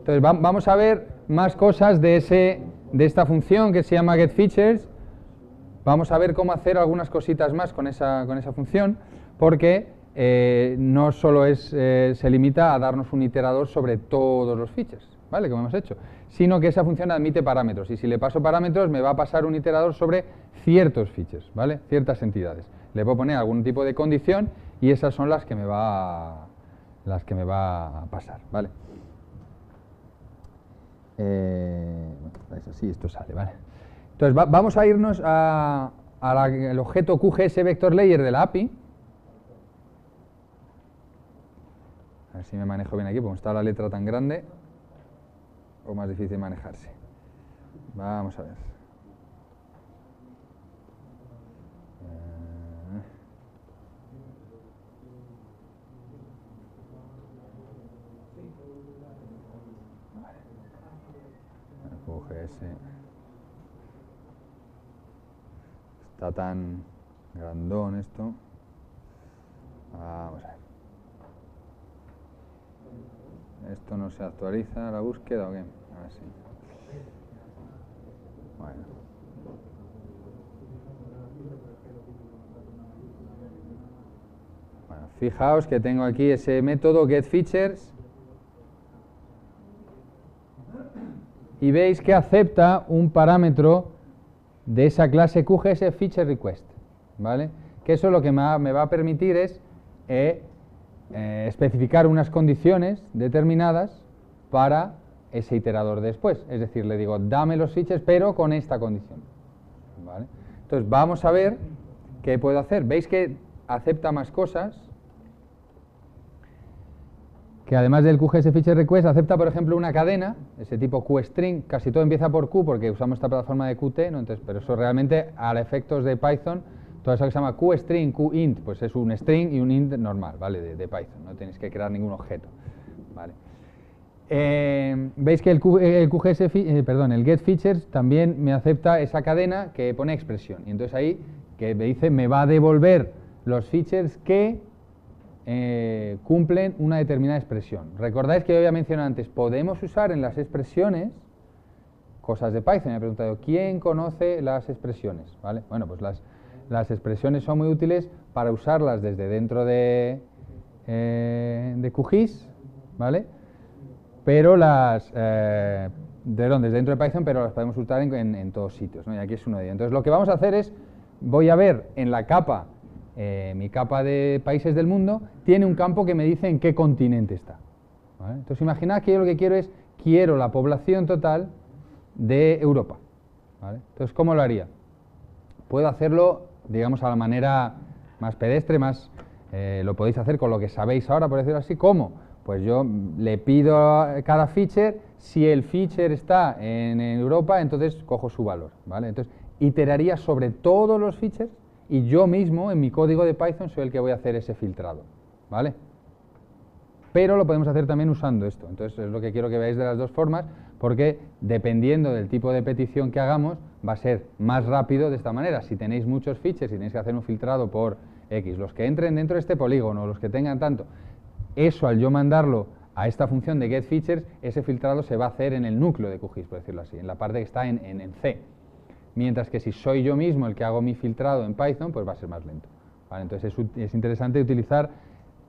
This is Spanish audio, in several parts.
Entonces vamos a ver más cosas de esta función que se llama getFeatures. Vamos a ver cómo hacer algunas cositas más con esa función, porque no solo se limita a darnos un iterador sobre todos los features, ¿vale? Como hemos hecho, sino que esa función admite parámetros, y si le paso parámetros me va a pasar un iterador sobre ciertos features, ¿vale? Ciertas entidades. Le puedo poner algún tipo de condición y esas son las que me va a pasar, ¿vale? Sí, esto sale, ¿vale? Entonces vamos a irnos al objeto QGS Vector Layer de la API. A ver si me manejo bien aquí, porque está la letra tan grande, o más difícil manejarse. Vamos a ver. QGS. Está tan grandón esto. Vamos a ver. ¿Esto no se actualiza la búsqueda o qué? A ver si. Bueno. Bueno, fijaos que tengo aquí ese método getFeatures y veis que acepta un parámetro de esa clase QGS Feature Request, ¿vale? Que eso lo que me va a permitir es especificar unas condiciones determinadas para ese iterador después. Es decir, le digo, dame los features, pero con esta condición, ¿vale? Entonces, vamos a ver qué puedo hacer. ¿Veis que acepta más cosas? Que además del QGS Feature Request, acepta, por ejemplo, una cadena, ese tipo QString. Casi todo empieza por Q porque usamos esta plataforma de Qt, ¿no? Entonces, pero eso realmente, a efectos de Python, todo eso que se llama QString, QInt, pues es un string y un int normal, ¿vale? De Python, no tenéis que crear ningún objeto, ¿vale? Veis que el getFeatures también me acepta esa cadena que pone expresión. Y entonces ahí, que me dice, me va a devolver los features que cumplen una determinada expresión. Recordáis que yo había mencionado antes, podemos usar en las expresiones cosas de Python. Me he preguntado, ¿quién conoce las expresiones? ¿Vale? Bueno, pues las expresiones son muy útiles para usarlas desde dentro de QGIS, ¿vale? Pero desde dentro de Python, pero las podemos usar en todos sitios, ¿no? Y aquí es uno de ellos. Entonces, lo que vamos a hacer es, voy a ver en la capa, mi capa de países del mundo, tiene un campo que me dice en qué continente está, ¿vale? Entonces, imaginad que yo lo que quiero la población total de Europa, ¿vale? Entonces, ¿cómo lo haría? Puedo hacerlo, digamos, a la manera más pedestre, lo podéis hacer con lo que sabéis ahora, por decirlo así. ¿Cómo? Pues yo le pido a cada feature, si el feature está en Europa, entonces cojo su valor, ¿vale? Entonces, iteraría sobre todos los features y yo mismo, en mi código de Python, soy el que voy a hacer ese filtrado, ¿vale? Pero lo podemos hacer también usando esto. Entonces, es lo que quiero que veáis de las dos formas, porque dependiendo del tipo de petición que hagamos, va a ser más rápido de esta manera. Si tenéis muchos features y tenéis que hacer un filtrado por X, los que entren dentro de este polígono, los que tengan tanto, eso al yo mandarlo a esta función de getFeatures, ese filtrado se va a hacer en el núcleo de QGIS, por decirlo así, en la parte que está en C. Mientras que si soy yo mismo el que hago mi filtrado en Python, pues va a ser más lento, ¿vale? Entonces es interesante utilizar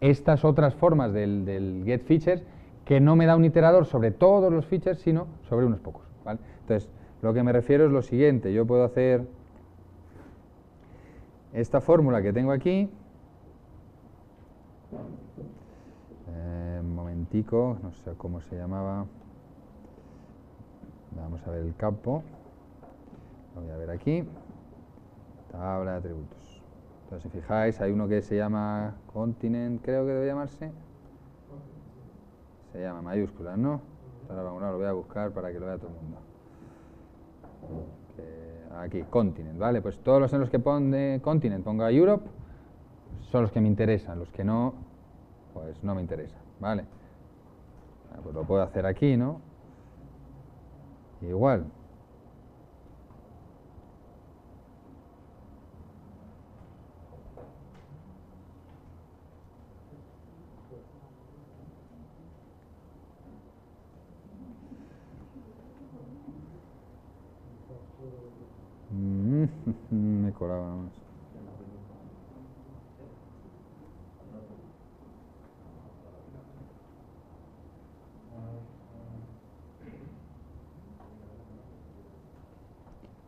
estas otras formas del getFeatures, que no me da un iterador sobre todos los features, sino sobre unos pocos, ¿vale? Entonces, lo que me refiero es lo siguiente. Yo puedo hacer esta fórmula que tengo aquí. Un momentico, no sé cómo se llamaba. Vamos a ver el campo. Lo voy a ver aquí. Tabla de atributos. Entonces, si fijáis, hay uno que se llama continent, creo que debe llamarse. Se llama mayúsculas, ¿no? Ahora vamos, lo voy a buscar para que lo vea todo el mundo. Aquí, continent, ¿vale? Pues todos los en los que pone continent ponga Europe son los que me interesan, los que no, pues no me interesan, ¿vale? Pues lo puedo hacer aquí, ¿no? Igual. Me colaba nomás.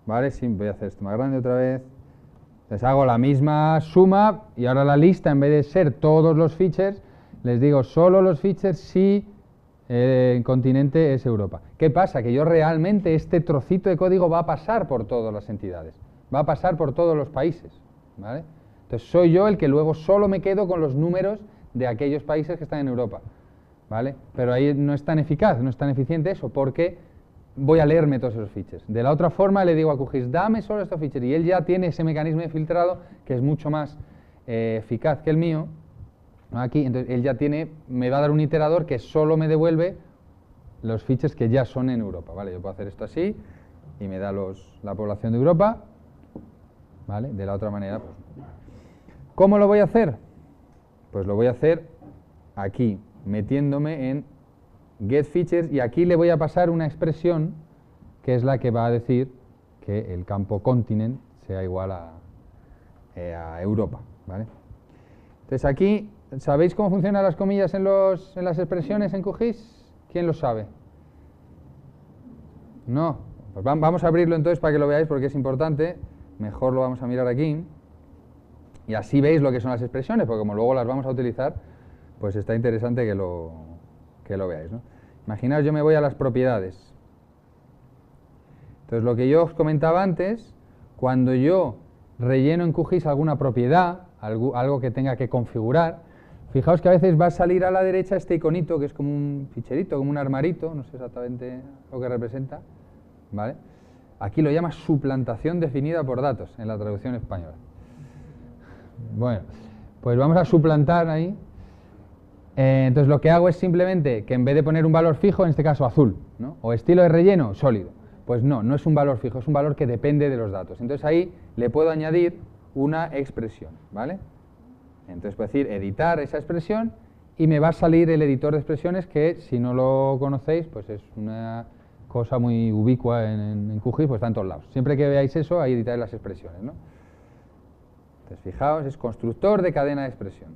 Vale, sí, voy a hacer esto más grande otra vez. Les hago la misma suma y ahora la lista, en vez de ser todos los features, les digo solo los features si el continente es Europa. ¿Qué pasa? Que yo realmente este trocito de código va a pasar por todas las entidades, va a pasar por todos los países, ¿vale? Entonces soy yo el que luego solo me quedo con los números de aquellos países que están en Europa, ¿vale? Pero ahí no es tan eficaz, no es tan eficiente eso, porque voy a leerme todos esos features. De la otra forma le digo a QGIS, dame solo estos features, y él ya tiene ese mecanismo de filtrado que es mucho más eficaz que el mío. Aquí, entonces él ya me va a dar un iterador que solo me devuelve los features que ya son en Europa, ¿vale? Yo puedo hacer esto así y me da la población de Europa, ¿vale? De la otra manera, pues. ¿Cómo lo voy a hacer? Pues lo voy a hacer aquí, metiéndome en getFeatures, y aquí le voy a pasar una expresión que es la que va a decir que el campo continent sea igual a Europa, ¿vale? Entonces aquí, ¿sabéis cómo funcionan las comillas en las expresiones en QGIS? ¿Quién lo sabe? No. Pues vamos a abrirlo entonces para que lo veáis porque es importante. Mejor lo vamos a mirar aquí. Y así veis lo que son las expresiones, porque como luego las vamos a utilizar, pues está interesante que lo veáis, ¿no? Imaginaos, yo me voy a las propiedades. Entonces lo que yo os comentaba antes, cuando yo relleno en QGIS alguna propiedad, algo que tenga que configurar, fijaos que a veces va a salir a la derecha este iconito, que es como un ficherito, como un armarito, no sé exactamente lo que representa, ¿vale? Aquí lo llama suplantación definida por datos, en la traducción española. Bueno, pues vamos a suplantar ahí. Entonces lo que hago es simplemente que en vez de poner un valor fijo, en este caso azul, ¿no? O estilo de relleno, sólido. Pues no es un valor fijo, es un valor que depende de los datos. Entonces ahí le puedo añadir una expresión, ¿vale? Entonces puedo decir editar esa expresión y me va a salir el editor de expresiones, que si no lo conocéis, pues es una cosa muy ubicua en QGIS, pues está en todos lados. Siempre que veáis eso, ahí editáis las expresiones, ¿no? Entonces fijaos, es constructor de cadena de expresión.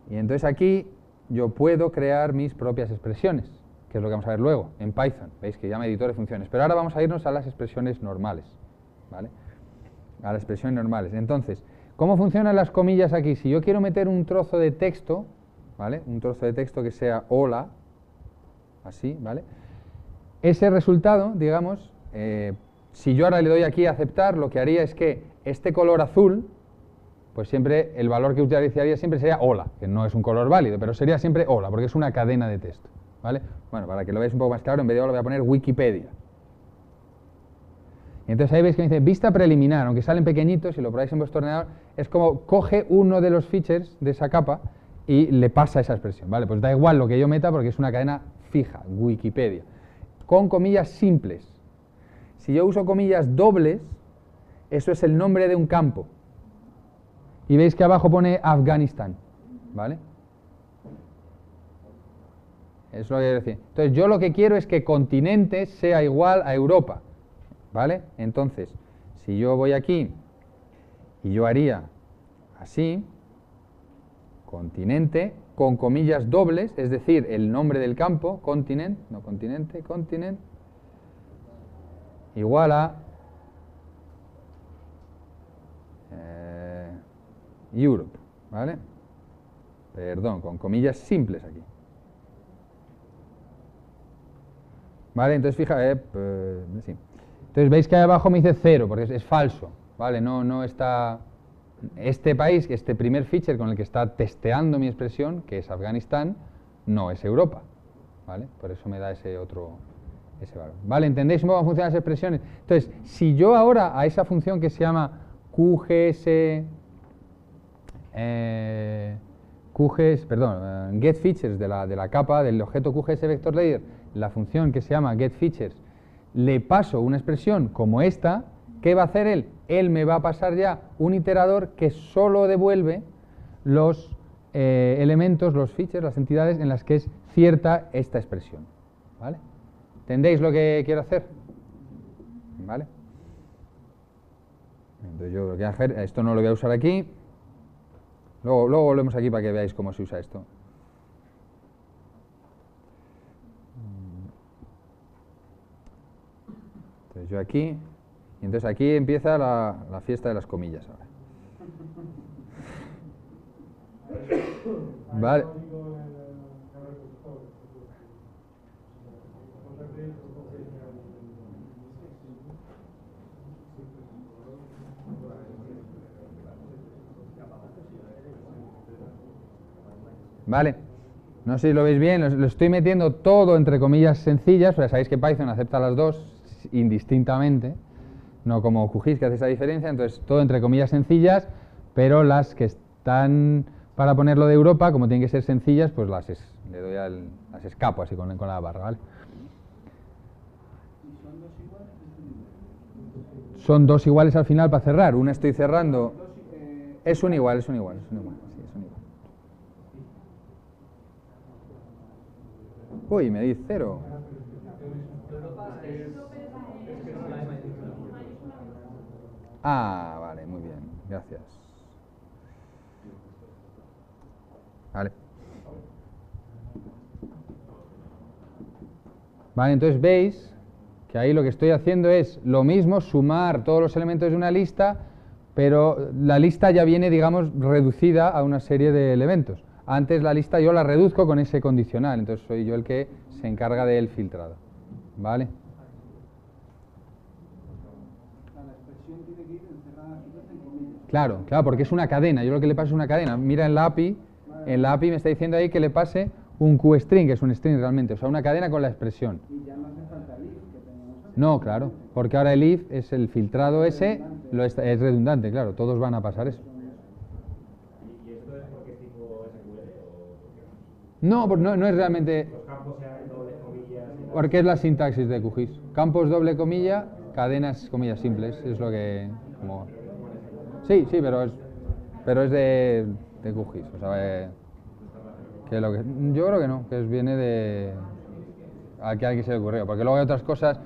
Y entonces aquí yo puedo crear mis propias expresiones, que es lo que vamos a ver luego, en Python. Veis que llama editor de funciones. Pero ahora vamos a irnos a las expresiones normales, ¿vale? A las expresiones normales. Entonces, ¿cómo funcionan las comillas aquí? Si yo quiero meter un trozo de texto, ¿vale? Un trozo de texto que sea hola, así, ¿vale? Ese resultado, digamos, si yo ahora le doy aquí a aceptar, lo que haría es que este color azul, pues siempre el valor que utilizaría siempre sería hola, que no es un color válido, pero sería siempre hola, porque es una cadena de texto, ¿vale? Bueno, para que lo veáis un poco más claro, en vez de hola voy a poner Wikipedia. Y entonces ahí veis que me dice vista preliminar, aunque salen pequeñitos, si lo probáis en vuestro ordenador, es como coge uno de los features de esa capa y le pasa esa expresión, ¿vale? Pues da igual lo que yo meta porque es una cadena fija, Wikipedia, con comillas simples. Si yo uso comillas dobles, eso es el nombre de un campo. Y veis que abajo pone Afganistán, ¿vale? Eso es lo que quiero decir. Entonces yo lo que quiero es que continente sea igual a Europa, ¿vale? Entonces, si yo voy aquí y yo haría así, continente, con comillas dobles, es decir, el nombre del campo, continent, no continente, continent, igual a Europe, ¿vale? Perdón, con comillas simples aquí. ¿Vale? Entonces, fíjate, sí. Entonces veis que ahí abajo me dice 0, porque es falso, ¿vale? No está... Este país, este primer feature con el que está testeando mi expresión, que es Afganistán, no es Europa, ¿vale? Por eso me da ese valor. ¿Vale? ¿Entendéis cómo funcionan las expresiones? Entonces, si yo ahora a esa función que se llama getFeatures de la capa del objeto QGSVectorLayer, la función que se llama getFeatures, le paso una expresión como esta, ¿qué va a hacer él? Él me va a pasar ya un iterador que solo devuelve los elementos, los features, las entidades en las que es cierta esta expresión, ¿vale? ¿Entendéis lo que quiero hacer? ¿Vale? Entonces yo lo que voy a hacer, esto no lo voy a usar aquí. Luego volvemos aquí para que veáis cómo se usa esto. Entonces yo aquí, y entonces aquí empieza la fiesta de las comillas ahora. Vale. Vale. No sé si lo veis bien, lo estoy metiendo todo entre comillas sencillas, pero sabéis que Python acepta las dos indistintamente, no como QGIS que hace esa diferencia, entonces todo entre comillas sencillas, pero las que están para ponerlo de Europa, como tienen que ser sencillas, pues las escapo así con la barra, ¿vale? Son dos iguales al final para cerrar, una estoy cerrando, es un igual, sí, es un igual. Uy, me di 0. Ah, vale, muy bien, gracias. Vale. Vale, entonces veis que ahí lo que estoy haciendo es lo mismo, sumar todos los elementos de una lista, pero la lista ya viene, digamos, reducida a una serie de elementos. Antes la lista yo la reduzco con ese condicional, entonces soy yo el que se encarga del filtrado. ¿Vale? Claro, porque es una cadena, yo lo que le paso es una cadena. Mira en la API me está diciendo ahí que le pase un QString, que es un string realmente, o sea, una cadena con la expresión. Y ya no hace falta el if que teníamos antes. No, claro, porque ahora el if es el filtrado ese, es redundante, claro, todos van a pasar eso. ¿Y esto es porque es tipo SQL o por qué? No, no es realmente... Los campos sean doble comillas... Porque es la sintaxis de QGIS. Campos doble comilla, cadenas comillas simples, es lo que... Como... Sí, pero es de QGIS, o sea, yo creo que no, que viene de... a que a alguien se le ocurrió, porque luego hay otras cosas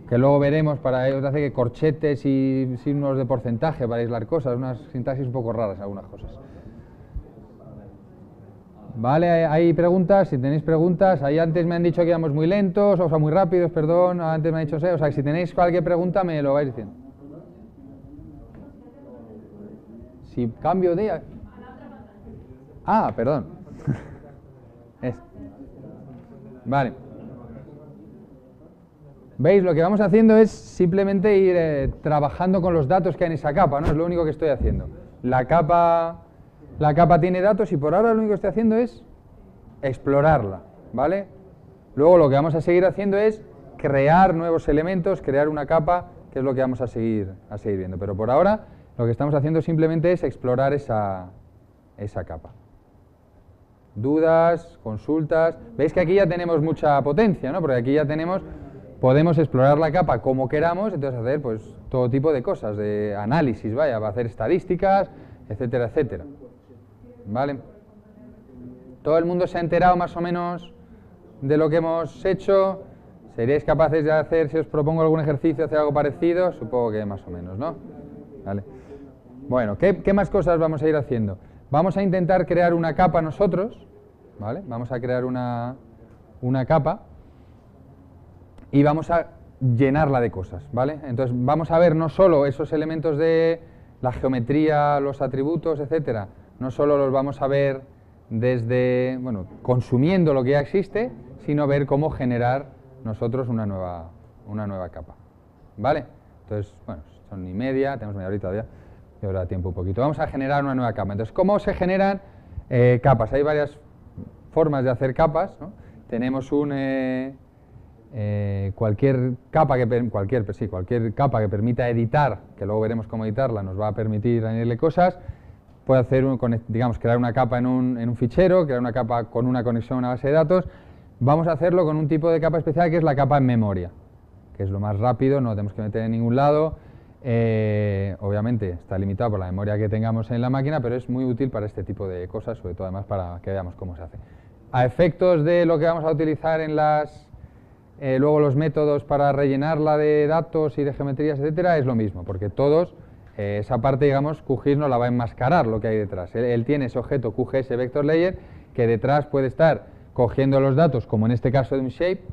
que luego veremos para ellos, hace que corchetes y signos de porcentaje para aislar cosas, unas sintaxis un poco raras algunas cosas. Vale, hay preguntas, si tenéis preguntas, ahí antes me han dicho que íbamos muy lentos, o sea, muy rápidos, perdón, antes me han dicho, o sea, si tenéis cualquier pregunta me lo vais diciendo. Si cambio de... Ah, perdón. Vale. ¿Veis? Lo que vamos haciendo es simplemente ir trabajando con los datos que hay en esa capa, ¿no? Es lo único que estoy haciendo. La capa tiene datos y por ahora lo único que estoy haciendo es explorarla, ¿vale? Luego lo que vamos a seguir haciendo es crear nuevos elementos, crear una capa, que es lo que vamos a seguir viendo. Pero por ahora lo que estamos haciendo simplemente es explorar esa capa. ¿Dudas? ¿Consultas? ¿Veis que aquí ya tenemos mucha potencia, ¿no? Porque aquí ya podemos explorar la capa como queramos, entonces hacer pues todo tipo de cosas, de análisis, vaya, para hacer estadísticas, etcétera, etcétera. ¿Vale? ¿Todo el mundo se ha enterado más o menos de lo que hemos hecho? ¿Seríais capaces de hacer, si os propongo algún ejercicio, hacer algo parecido? Supongo que más o menos, ¿no? Vale. Bueno, ¿qué más cosas vamos a ir haciendo? Vamos a intentar crear una capa nosotros, ¿vale? Vamos a crear una capa y vamos a llenarla de cosas, ¿vale? Entonces vamos a ver no solo esos elementos de la geometría, los atributos, etcétera, no solo los vamos a ver desde, bueno, consumiendo lo que ya existe, sino ver cómo generar nosotros una nueva capa, ¿vale? Entonces, bueno, son 1:30, tenemos media horita todavía, y ahora tiempo un poquito. Vamos a generar una nueva capa. Entonces, ¿cómo se generan capas? Hay varias formas de hacer capas, ¿no? Tenemos cualquier capa que permita editar, que luego veremos cómo editarla, nos va a permitir añadirle cosas. Puede hacer, digamos, crear una capa en un fichero, crear una capa con una conexión a una base de datos. Vamos a hacerlo con un tipo de capa especial que es la capa en memoria, que es lo más rápido, no lo tenemos que meter en ningún lado. Obviamente está limitado por la memoria que tengamos en la máquina, pero es muy útil para este tipo de cosas, sobre todo además para que veamos cómo se hace. A efectos de lo que vamos a utilizar en luego los métodos para rellenarla de datos y de geometrías, etcétera, es lo mismo, porque todos esa parte, digamos, QGIS no la va a enmascarar lo que hay detrás. Él tiene ese objeto QGS Vector Layer que detrás puede estar cogiendo los datos, como en este caso de un shape,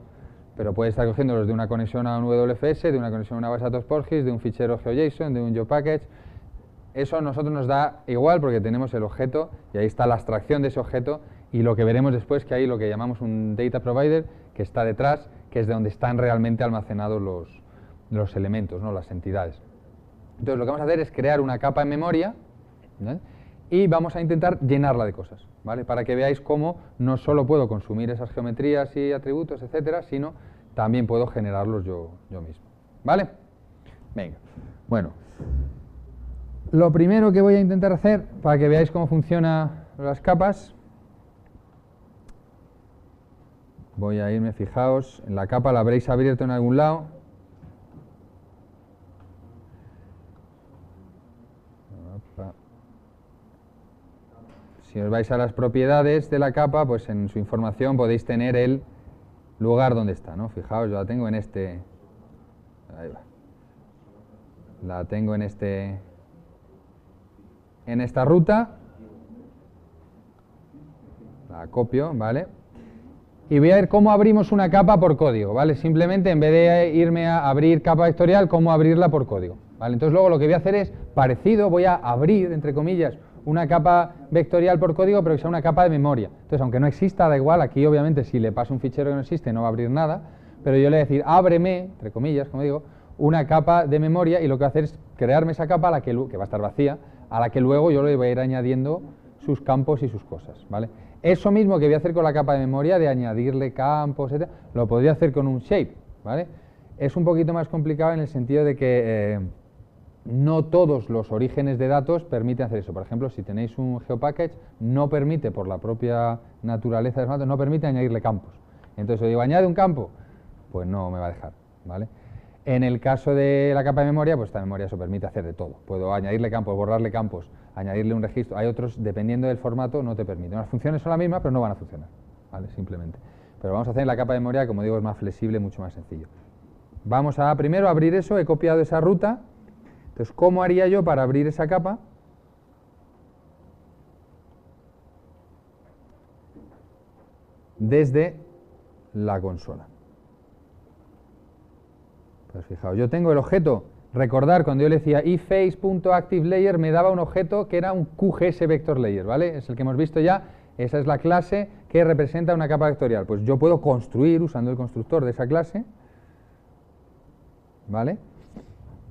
pero puede estar cogiéndolos de una conexión a un WFS, de una conexión a una base de datos PostGIS, de un fichero GeoJSON, de un GeoPackage. Eso a nosotros nos da igual porque tenemos el objeto y ahí está la abstracción de ese objeto y lo que veremos después que hay lo que llamamos un Data Provider que está detrás, que es de donde están realmente almacenados los elementos, ¿no? Las entidades. Entonces lo que vamos a hacer es crear una capa en memoria, ¿vale? Y vamos a intentar llenarla de cosas, ¿vale? Para que veáis cómo no solo puedo consumir esas geometrías y atributos, etcétera, sino también puedo generarlos yo mismo, ¿vale? Venga, bueno. Lo primero que voy a intentar hacer, para que veáis cómo funcionan las capas, voy a irme, fijaos, en la capa la habréis abierto en algún lado. Si os vais a las propiedades de la capa, pues en su información podéis tener el lugar donde está, ¿no? Fijaos, yo la tengo en este... Ahí va. La tengo en esta ruta. La copio, ¿vale? Y voy a ver cómo abrimos una capa por código, ¿vale? Simplemente en vez de irme a abrir capa vectorial, cómo abrirla por código, ¿vale? Entonces luego lo que voy a hacer es parecido, voy a abrir, entre comillas, una capa vectorial por código, pero que sea una capa de memoria. Entonces, aunque no exista, da igual, aquí obviamente si le paso un fichero que no existe no va a abrir nada, pero yo le voy a decir, ábreme, entre comillas, como digo, una capa de memoria y lo que voy a hacer es crearme esa capa, que va a estar vacía, a la que luego yo le voy a ir añadiendo sus campos y sus cosas, ¿vale? Eso mismo que voy a hacer con la capa de memoria, de añadirle campos, etc., lo podría hacer con un shape, ¿vale? Es un poquito más complicado en el sentido de que no todos los orígenes de datos permiten hacer eso. Por ejemplo, si tenéis un GeoPackage, no permite, por la propia naturaleza de los datos, no permite añadirle campos. Entonces, si digo, añade un campo, pues no me va a dejar, ¿vale? En el caso de la capa de memoria, pues esta memoria eso permite hacer de todo. Puedo añadirle campos, borrarle campos, añadirle un registro. Hay otros, dependiendo del formato, no te permiten. Las funciones son las mismas, pero no van a funcionar, ¿vale? Simplemente. Pero vamos a hacer en la capa de memoria, como digo, es más flexible, mucho más sencillo. Vamos a primero abrir eso, he copiado esa ruta. Entonces, ¿cómo haría yo para abrir esa capa? Desde la consola. Pues fijaos, yo tengo el objeto, recordar cuando yo le decía eFace.ActiveLayer me daba un objeto que era un QGS Vector Layer, ¿vale? Es el que hemos visto ya, esa es la clase que representa una capa vectorial. Pues yo puedo construir usando el constructor de esa clase, ¿vale?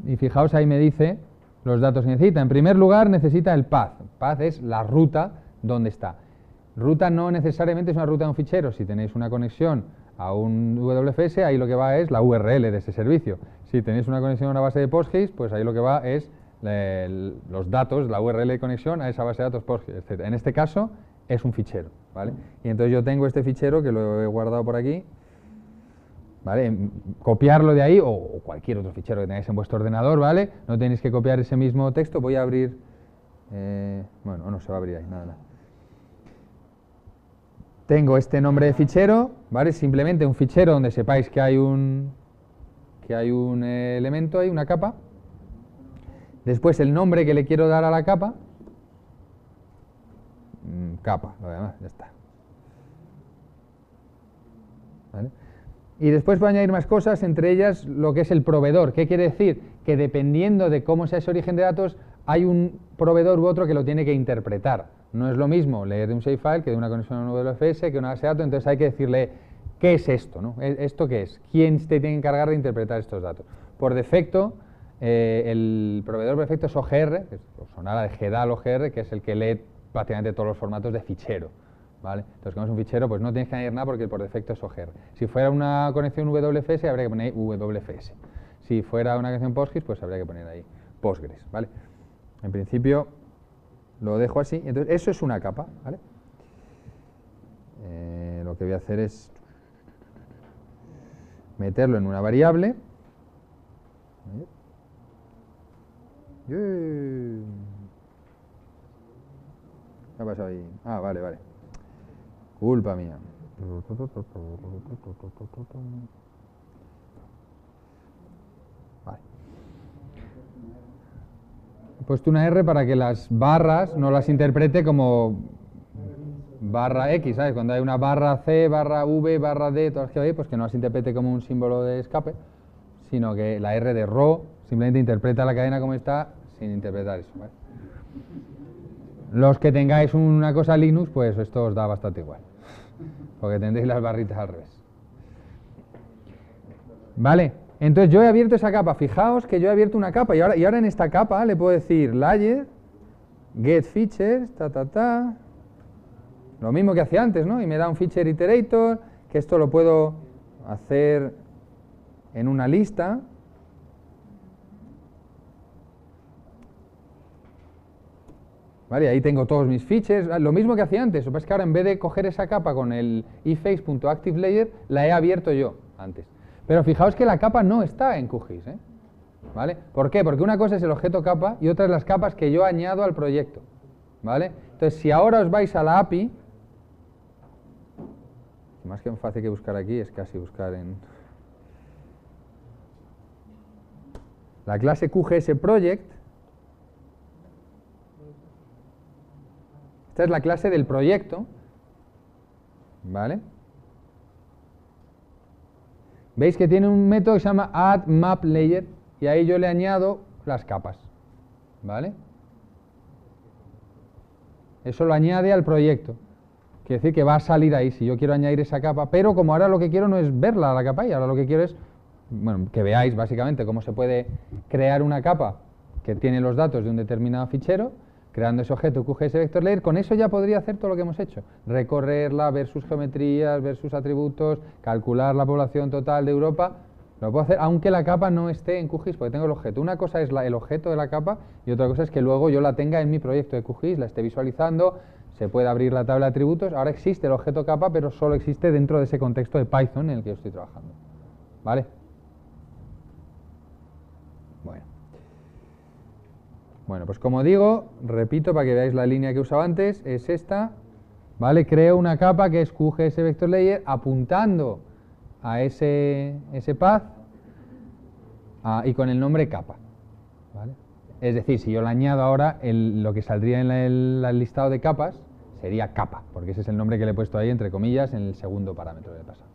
Y fijaos, ahí me dice los datos que necesita. En primer lugar, necesita el path. Path es la ruta donde está. Ruta no necesariamente es una ruta de un fichero. Si tenéis una conexión a un WFS, ahí lo que va es la URL de ese servicio. Si tenéis una conexión a una base de PostGIS, pues ahí lo que va es los datos, la URL de conexión a esa base de datos PostGIS, etc. En este caso, es un fichero, ¿vale? Y entonces yo tengo este fichero que lo he guardado por aquí, ¿vale? Copiarlo de ahí o cualquier otro fichero que tengáis en vuestro ordenador, ¿vale? No tenéis que copiar ese mismo texto. Voy a abrir, bueno, no se va a abrir ahí, nada. Tengo este nombre de fichero, ¿vale? Simplemente un fichero donde sepáis que hay un elemento ahí, una capa. Después el nombre que le quiero dar a la capa. Capa, lo demás, ya está. ¿Vale? Y después voy a añadir más cosas, entre ellas lo que es el proveedor. ¿Qué quiere decir? Que dependiendo de cómo sea ese origen de datos, hay un proveedor u otro que lo tiene que interpretar. No es lo mismo leer de un shapefile que de una conexión a un WFS, que una base de datos, entonces hay que decirle qué es esto, ¿no? ¿Esto qué es? ¿Quién se tiene que encargar de interpretar estos datos? Por defecto, el proveedor por defecto es OGR, que sonará de GEDAL OGR, que es el que lee prácticamente todos los formatos de fichero, ¿vale? Entonces, como es un fichero, pues no tienes que añadir nada porque por defecto es OGR. Si fuera una conexión WFS, habría que poner WFS. Si fuera una conexión PostGIS, pues habría que poner ahí Postgres, ¿vale? En principio, lo dejo así. Entonces, eso es una capa, ¿vale? Lo que voy a hacer es meterlo en una variable. ¿Qué ha pasado ahí? Ah, vale, vale. Culpa mía. Vale. He puesto una R para que las barras no las interprete como barra X, ¿sabes? Cuando hay una barra C, barra V, barra D, todas las que hay, pues que no las interprete como un símbolo de escape, sino que la R de row simplemente interpreta la cadena como está sin interpretar eso, ¿vale? Los que tengáis una cosa Linux, pues esto os da bastante igual, porque tendréis las barritas al revés. Vale, entonces yo he abierto esa capa. Fijaos que yo he abierto una capa y ahora en esta capa le puedo decir layer, get features, lo mismo que hacía antes, ¿no? Y me da un feature iterator, que esto lo puedo hacer en una lista. Vale, ahí tengo todos mis features, lo mismo que hacía antes. Lo que pasa es que ahora en vez de coger esa capa con el eface.activeLayer, la he abierto yo antes. Pero fijaos que la capa no está en QGIS, ¿eh? ¿Vale? ¿Por qué? Porque una cosa es el objeto capa y otra es las capas que yo añado al proyecto, ¿vale? Entonces, si ahora os vais a la API, más que fácil que buscar aquí, es casi buscar en la clase QGS Project. Esta es la clase del proyecto, ¿vale? Veis que tiene un método que se llama addMapLayer y ahí yo le añado las capas, ¿vale? Eso lo añade al proyecto. Quiere decir que va a salir ahí si yo quiero añadir esa capa, pero como ahora lo que quiero no es verla la capa y ahora lo que quiero es, bueno, que veáis básicamente cómo se puede crear una capa que tiene los datos de un determinado fichero, creando ese objeto QGS Vector Layer. Con eso ya podría hacer todo lo que hemos hecho, recorrerla, ver sus geometrías, ver sus atributos, calcular la población total de Europa. Lo puedo hacer aunque la capa no esté en QGIS, porque tengo el objeto. Una cosa es el objeto de la capa y otra cosa es que luego yo la tenga en mi proyecto de QGIS, la esté visualizando, se puede abrir la tabla de atributos. Ahora existe el objeto capa, pero solo existe dentro de ese contexto de Python en el que yo estoy trabajando. ¿Vale? Bueno, pues como digo, repito para que veáis la línea que usaba antes, es esta, ¿vale? Creo una capa que es QGS Vector Layer apuntando a ese path y con el nombre capa, ¿vale? Es decir, si yo le añado ahora, lo que saldría en el listado de capas sería capa, porque ese es el nombre que le he puesto ahí, entre comillas, en el segundo parámetro de pasado.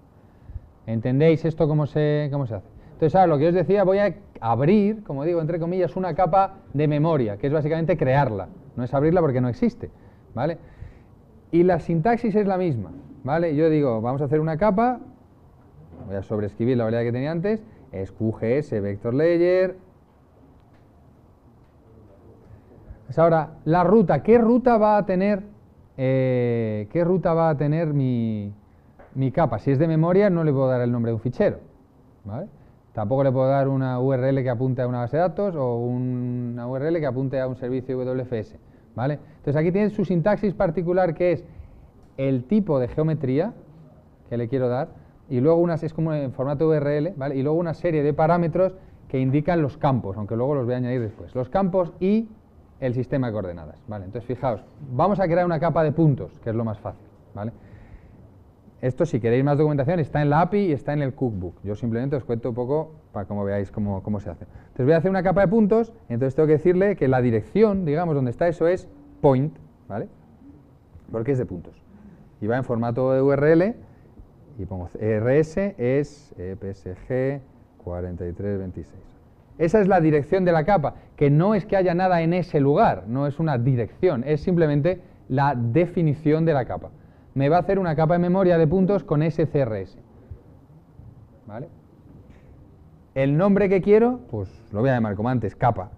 ¿Entendéis esto cómo se hace? Entonces, ahora lo que os decía, voy a abrir, como digo, entre comillas, una capa de memoria, que es básicamente crearla. No es abrirla porque no existe, ¿vale? Y la sintaxis es la misma, ¿vale? Yo digo, vamos a hacer una capa, voy a sobreescribir la variedad que tenía antes, es QGS Vector Layer. Pues ahora, la ruta, ¿qué ruta va a tener mi capa? Si es de memoria, no le puedo dar el nombre de un fichero, ¿vale? Tampoco le puedo dar una URL que apunte a una base de datos o una URL que apunte a un servicio WFS, ¿vale? Entonces aquí tiene su sintaxis particular, que es el tipo de geometría que le quiero dar y luego es como en formato URL, ¿vale? Y luego una serie de parámetros que indican los campos, aunque luego los voy a añadir después. Los campos y el sistema de coordenadas, ¿vale? Entonces fijaos, vamos a crear una capa de puntos, que es lo más fácil, ¿vale? Esto, si queréis más documentación, está en la API y está en el cookbook. Yo simplemente os cuento un poco para que veáis cómo se hace. Entonces voy a hacer una capa de puntos, entonces tengo que decirle que la dirección, digamos, donde está eso es point, ¿vale? Porque es de puntos. Y va en formato de URL y pongo rs es psg 4326. Esa es la dirección de la capa, que no es que haya nada en ese lugar, no es una dirección, es simplemente la definición de la capa. Me va a hacer una capa de memoria de puntos con SCRS, ¿vale? El nombre que quiero, pues lo voy a llamar como antes, capa,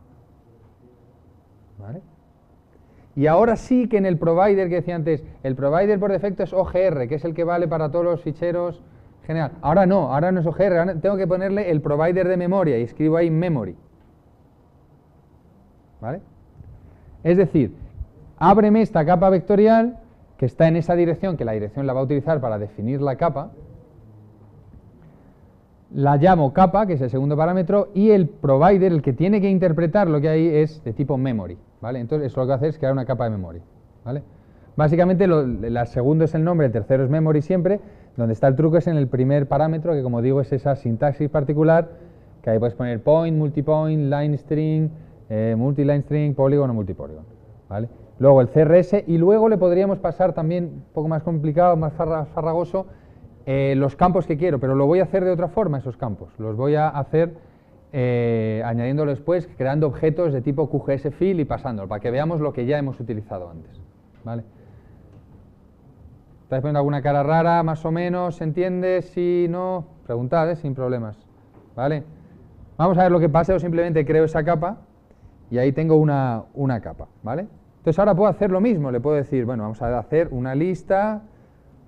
¿vale? Y ahora sí que en el provider que decía antes, el provider por defecto es OGR, que es el que vale para todos los ficheros general. Ahora no es OGR, ahora tengo que ponerle el provider de memoria y escribo ahí memory, ¿vale? Es decir, ábreme esta capa vectorial que está en esa dirección, que la dirección la va a utilizar para definir la capa, la llamo capa, que es el segundo parámetro, y el provider, el que tiene que interpretar lo que hay, es de tipo memory, ¿vale? Entonces eso lo que hace es crear una capa de memoria, ¿vale? Básicamente el segundo es el nombre, el tercero es memory siempre, donde está el truco es en el primer parámetro, que como digo es esa sintaxis particular, que ahí puedes poner point, multipoint, line string, multiline string, polygon o multipolygon, ¿vale? Luego el CRS y luego le podríamos pasar también, un poco más complicado, más farragoso, los campos que quiero, pero lo voy a hacer de otra forma, esos campos. Los voy a hacer añadiéndolo después, creando objetos de tipo QGS fill y pasándolo, para que veamos lo que ya hemos utilizado antes, ¿vale? ¿Estáis poniendo alguna cara rara, más o menos? ¿Se entiende? Si no, preguntad, sin problemas, ¿vale? Vamos a ver lo que pasa. Yo simplemente creo esa capa y ahí tengo una capa, ¿vale? Entonces ahora puedo hacer lo mismo, le puedo decir, bueno, vamos a hacer una lista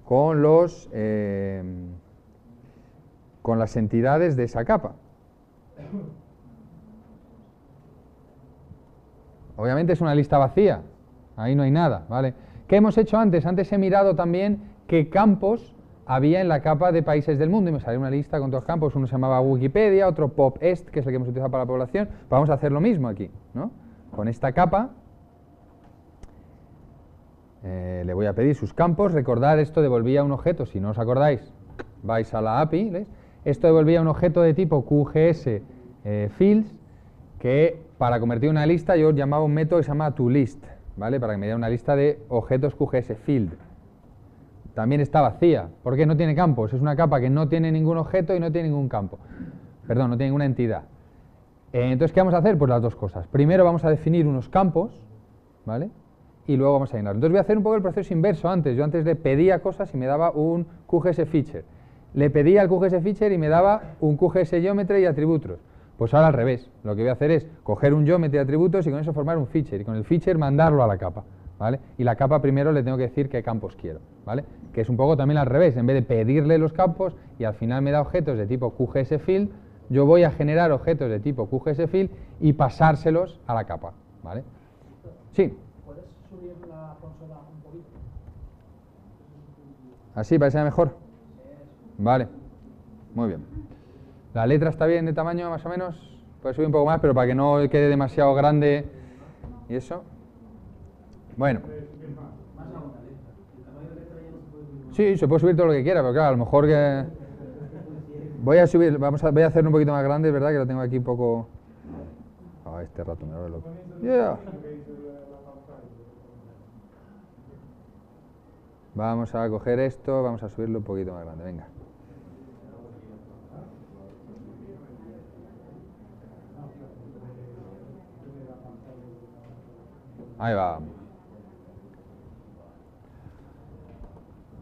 con con las entidades de esa capa. Obviamente es una lista vacía, ahí no hay nada, ¿vale? ¿Qué hemos hecho antes? Antes he mirado también qué campos había en la capa de países del mundo y me salió una lista con dos campos. Uno se llamaba Wikipedia, otro PopEst, que es el que hemos utilizado para la población. Vamos a hacer lo mismo aquí, ¿no? Con esta capa le voy a pedir sus campos. Recordad, esto devolvía un objeto, si no os acordáis, vais a la API, ¿veis? Esto devolvía un objeto de tipo QGS fields, que para convertir una lista yo llamaba un método que se llama toList, ¿vale? Para que me diera una lista de objetos QGS field. También está vacía, porque no tiene campos, es una capa que no tiene ningún objeto y no tiene ningún campo. Perdón, no tiene ninguna entidad. Entonces, ¿qué vamos a hacer? Pues las dos cosas. Primero vamos a definir unos campos, ¿vale? Y luego vamos a llenarlo. Entonces voy a hacer un poco el proceso inverso antes. Yo antes le pedía cosas y me daba un QGS feature. Le pedía al QGS feature y me daba un QGS geometry y atributos. Pues ahora al revés. Lo que voy a hacer es coger un geometry y atributos y con eso formar un feature. Y con el feature mandarlo a la capa, ¿vale? Y la capa primero le tengo que decir qué campos quiero, ¿vale? Que es un poco también al revés. En vez de pedirle los campos y al final me da objetos de tipo QGS field, yo voy a generar objetos de tipo QGS field y pasárselos a la capa, ¿vale? Sí. ¿Puedes subir la consola un poquito? ¿Así parece mejor? Vale, muy bien. ¿La letra está bien de tamaño más o menos? Puede subir un poco más, pero para que no quede demasiado grande y eso. Bueno. Sí, se puede subir todo lo que quiera, pero claro, a lo mejor que... Voy a subir, voy a hacerlo un poquito más grande, es verdad que lo tengo aquí un poco... Ah, este rato me lo loco. Yeah. Vamos a coger esto, vamos a subirlo un poquito más grande, venga. Ahí va.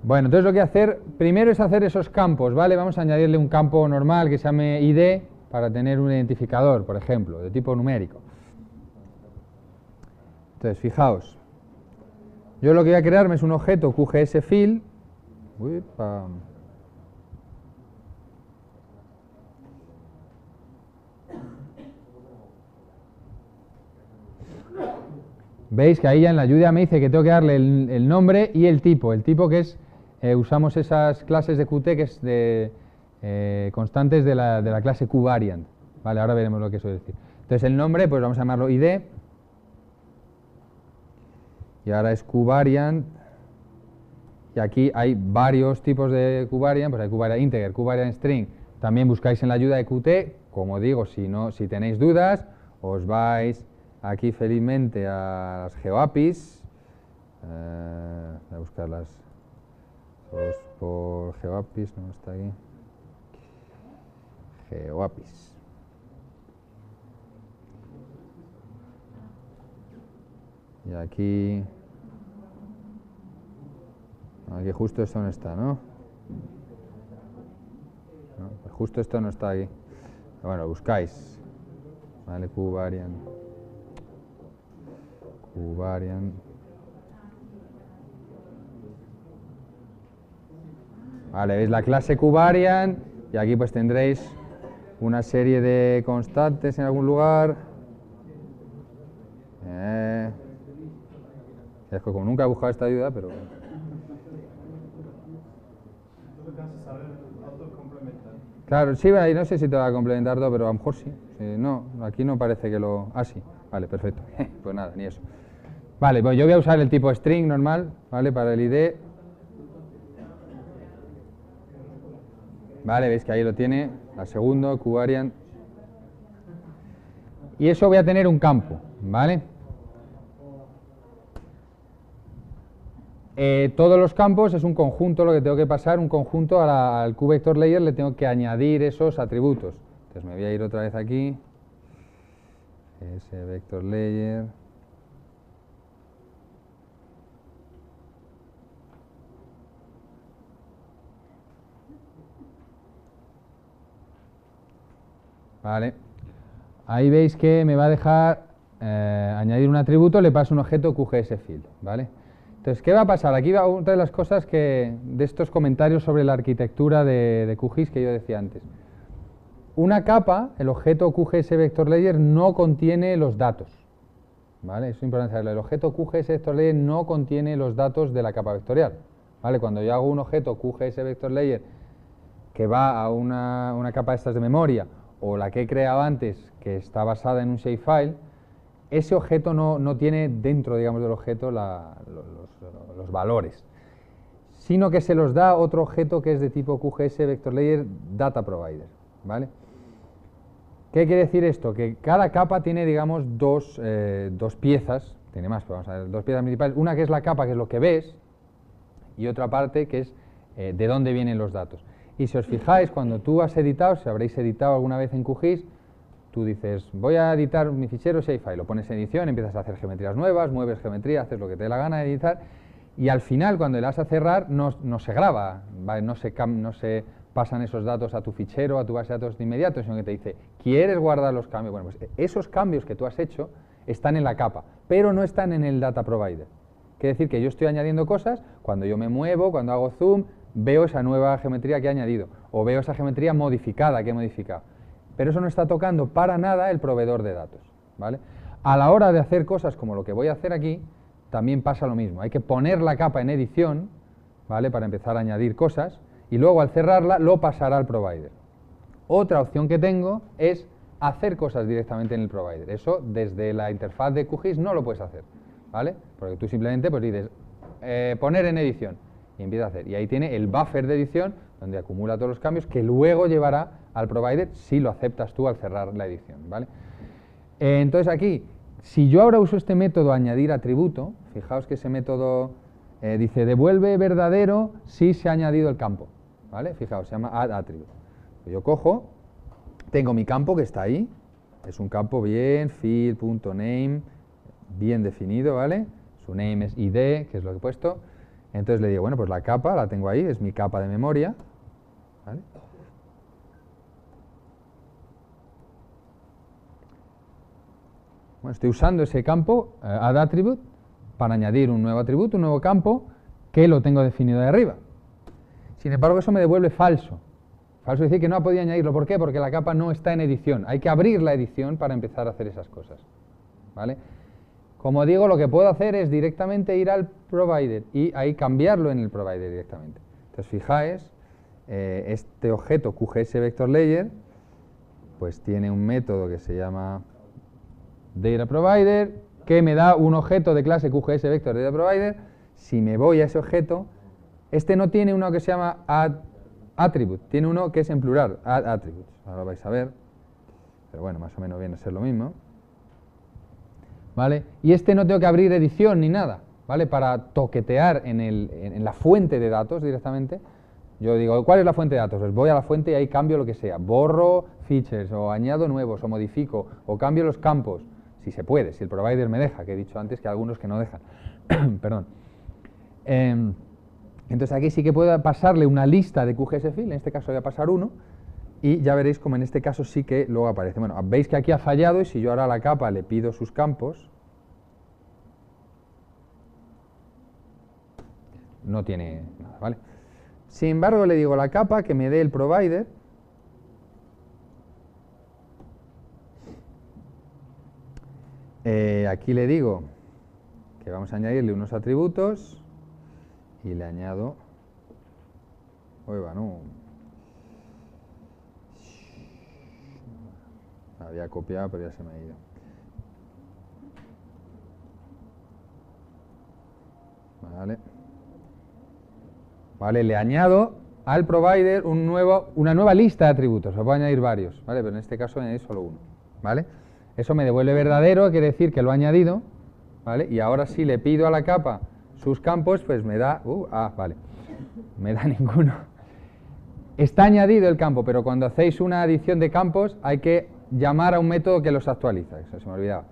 Bueno, entonces lo que voy a hacer primero es hacer esos campos, ¿vale? Vamos a añadirle un campo normal que se llame ID para tener un identificador, por ejemplo, de tipo numérico. Entonces, fijaos. Yo lo que voy a crearme es un objeto QGS field. Veis que ahí ya en la ayuda me dice que tengo que darle el nombre y el tipo. El tipo que es, usamos esas clases de Qt que es de constantes de la clase QVariant. Vale, ahora veremos lo que eso decir. Entonces el nombre, pues vamos a llamarlo ID. Y ahora es QVariant. Y aquí hay varios tipos de QVariant, pues hay QVariant integer, QVariant string. También buscáis en la ayuda de Qt. Como digo, si tenéis dudas, os vais aquí felizmente a las GeoAPIs. Voy a buscarlas por GeoAPIs, no está aquí. GeoAPIs. Y aquí justo esto no está, ¿no? No, pues justo esto no está aquí. Bueno, buscáis. Vale, QVariant. Vale, veis la clase QVariant y aquí pues tendréis una serie de constantes en algún lugar. Es que como nunca he buscado esta ayuda, pero... Claro, sí, no sé si te va a complementar todo, pero a lo mejor sí. No, aquí no parece que lo... Ah, sí. Vale, perfecto. Pues nada, ni eso. Vale, pues yo voy a usar el tipo string normal, ¿vale? Para el ID. Vale, veis que ahí lo tiene, la segunda, QVariant. y eso voy a tener un campo, ¿vale? Todos los campos es un conjunto, lo que tengo que pasar, un conjunto al QVectorLayer le tengo que añadir esos atributos. Entonces me voy a ir otra vez aquí, SVectorLayer. Vale, ahí veis que me va a dejar añadir un atributo, le paso un objeto QGSField, ¿vale? Entonces, ¿qué va a pasar? Aquí va otra de las cosas de estos comentarios sobre la arquitectura de QGIS que yo decía antes. Una capa, el objeto QGSVectorLayer, no contiene los datos, ¿vale? Eso es importante saberlo. El objeto QGSVectorLayer no contiene los datos de la capa vectorial, ¿vale? Cuando yo hago un objeto QGSVectorLayer que va a una capa de estas de memoria, o la que he creado antes, que está basada en un shapefile, ese objeto no tiene dentro, digamos, del objeto los valores, sino que se los da otro objeto que es de tipo QGSVectorLayer Data Provider, ¿vale? ¿Qué quiere decir esto? Que cada capa tiene, digamos, dos piezas, tiene más, pero vamos a ver, dos piezas principales, una que es la capa, que es lo que ves, y otra parte que es de dónde vienen los datos. Y si os fijáis, cuando tú has editado, si habréis editado alguna vez en QGIS, tú dices, voy a editar mi fichero shapefile, lo pones en edición, empiezas a hacer geometrías nuevas, mueves geometría, haces lo que te dé la gana de editar, y al final, cuando le das a cerrar, no se graba, ¿vale? No se pasan esos datos a tu fichero, a tu base de datos de inmediato, sino que te dice, ¿quieres guardar los cambios? Bueno, pues esos cambios que tú has hecho están en la capa, pero no están en el data provider. Quiere decir que yo estoy añadiendo cosas, cuando yo me muevo, cuando hago zoom, veo esa nueva geometría que he añadido, o veo esa geometría modificada que he modificado. Pero eso no está tocando para nada el proveedor de datos, ¿vale? A la hora de hacer cosas como lo que voy a hacer aquí, también pasa lo mismo. Hay que poner la capa en edición, ¿vale? Para empezar a añadir cosas, y luego al cerrarla lo pasará al provider. Otra opción que tengo es hacer cosas directamente en el provider. Eso desde la interfaz de QGIS no lo puedes hacer, ¿vale? Porque tú simplemente pues dices, poner en edición, y empieza a hacer. Y ahí tiene el buffer de edición, donde acumula todos los cambios, que luego llevará al provider si lo aceptas tú al cerrar la edición, ¿vale? Entonces aquí, si yo ahora uso este método añadir atributo, fijaos que ese método dice devuelve verdadero si se ha añadido el campo, ¿vale? Fijaos, se llama add attribute. Yo cojo, tengo mi campo que está ahí, es un campo bien, field.name, bien definido, ¿vale? Su name es id, que es lo que he puesto. Entonces le digo, bueno, pues la capa la tengo ahí, es mi capa de memoria, ¿vale? Bueno, estoy usando ese campo, add attribute, para añadir un nuevo atributo, un nuevo campo, que lo tengo definido de arriba. Sin embargo, eso me devuelve falso. Falso es decir que no ha podido añadirlo. ¿Por qué? Porque la capa no está en edición. Hay que abrir la edición para empezar a hacer esas cosas, ¿vale? Como digo, lo que puedo hacer es directamente ir al provider y ahí cambiarlo en el provider directamente. Entonces, fijáis, este objeto QGSVectorLayer pues tiene un método que se llama DataProvider, que me da un objeto de clase QGSVectorDataProvider. Si me voy a ese objeto, este no tiene uno que se llama addAttribute, tiene uno que es en plural, addAttributes. Ahora lo vais a ver, pero bueno, más o menos viene a ser lo mismo, ¿vale? Y este no tengo que abrir edición ni nada, ¿vale? Para toquetear en la fuente de datos directamente, yo digo, ¿cuál es la fuente de datos? Pues voy a la fuente y ahí cambio lo que sea, borro features, o añado nuevos, o modifico, o cambio los campos, si se puede, si el provider me deja, que he dicho antes que hay algunos que no dejan. Perdón. Entonces aquí sí que puedo pasarle una lista de QGSField, en este caso voy a pasar uno, y ya veréis como en este caso sí que luego aparece. Bueno, veis que aquí ha fallado y si yo ahora a la capa le pido sus campos, no tiene nada, ¿vale? Sin embargo, le digo a la capa que me dé el provider, aquí le digo que vamos a añadirle unos atributos y le añado, había copiado pero ya se me ha ido. Vale, le añado al provider una nueva lista de atributos, os voy a añadir varios, ¿vale? Pero en este caso voy a añadir solo uno, ¿vale? Eso me devuelve verdadero, quiere decir que lo ha añadido, ¿vale? Y ahora si le pido a la capa sus campos, pues me da, vale, me da ninguno. Está añadido el campo, pero cuando hacéis una adición de campos hay que llamar a un método que los actualiza, eso se me olvidaba.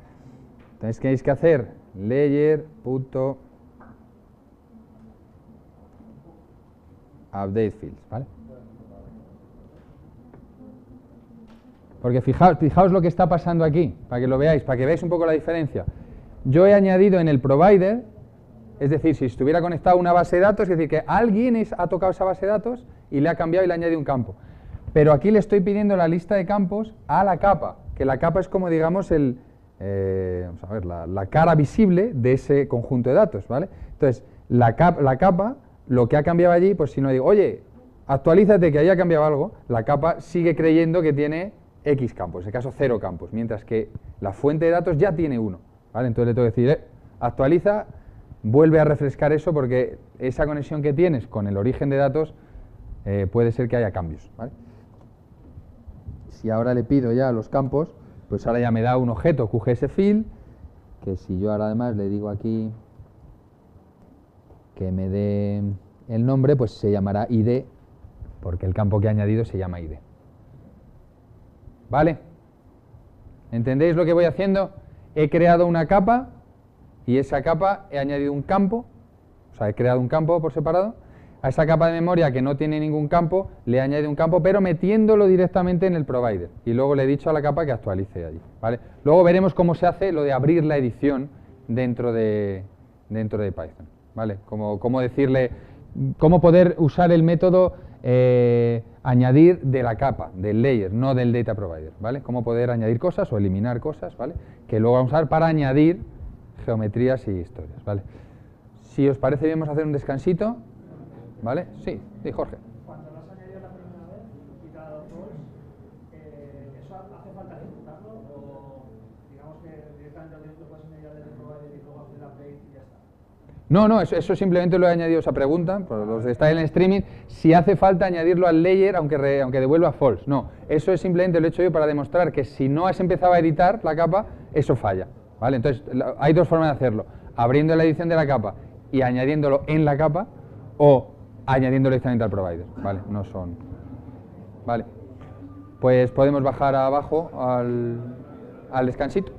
Entonces tenéis que hacer layer.update fields, ¿vale? Porque fijaos lo que está pasando aquí, para que lo veáis, para que veáis un poco la diferencia. Yo he añadido en el provider, es decir, si estuviera conectado a una base de datos, es decir, que alguien ha tocado esa base de datos y le ha cambiado y le ha añadido un campo. Pero aquí le estoy pidiendo la lista de campos a la capa, que la capa es como, digamos, vamos a ver, la cara visible de ese conjunto de datos, ¿vale? Entonces, la capa, lo que ha cambiado allí, pues si no digo, oye, actualízate que haya cambiado algo, la capa sigue creyendo que tiene X campos, en este caso 0 campos, mientras que la fuente de datos ya tiene 1, ¿vale? Entonces le tengo que decir, actualiza, vuelve a refrescar eso porque esa conexión que tienes con el origen de datos puede ser que haya cambios, ¿vale? Si ahora le pido ya los campos, pues ahora ya me da un objeto QGSField, que si yo ahora además le digo aquí que me dé el nombre, pues se llamará ID, porque el campo que he añadido se llama ID. ¿Vale? ¿Entendéis lo que voy haciendo? He creado una capa y esa capa he añadido un campo, o sea, he creado un campo por separado. A esa capa de memoria que no tiene ningún campo, le he añadido un campo, pero metiéndolo directamente en el provider. Y luego le he dicho a la capa que actualice allí, ¿vale? Luego veremos cómo se hace lo de abrir la edición dentro de Python, ¿vale? Cómo decirle, cómo poder usar el método añadir de la capa, del layer, no del data provider, ¿vale? Cómo poder añadir cosas o eliminar cosas, ¿vale? Que luego vamos a usar para añadir geometrías y historias, ¿vale? Si os parece bien, vamos a hacer un descansito, ¿vale? Sí, Jorge. Cuando lo has añadido la primera vez y te ha dado false, ¿eso hace falta ejecutarlo o digamos que directamente lo puedes añadir desde el provider y luego hacer el update y ya está? No, eso simplemente lo he añadido esa pregunta, por los que estáis en el streaming, si hace falta añadirlo al layer aunque devuelva false. No, eso es simplemente lo he hecho yo para demostrar que si no has empezado a editar la capa, eso falla, ¿vale? Entonces, hay dos formas de hacerlo, abriendo la edición de la capa y añadiéndolo en la capa, o añadiéndolo directamente al provider, ¿vale? No son... Vale, pues podemos bajar abajo al descansito.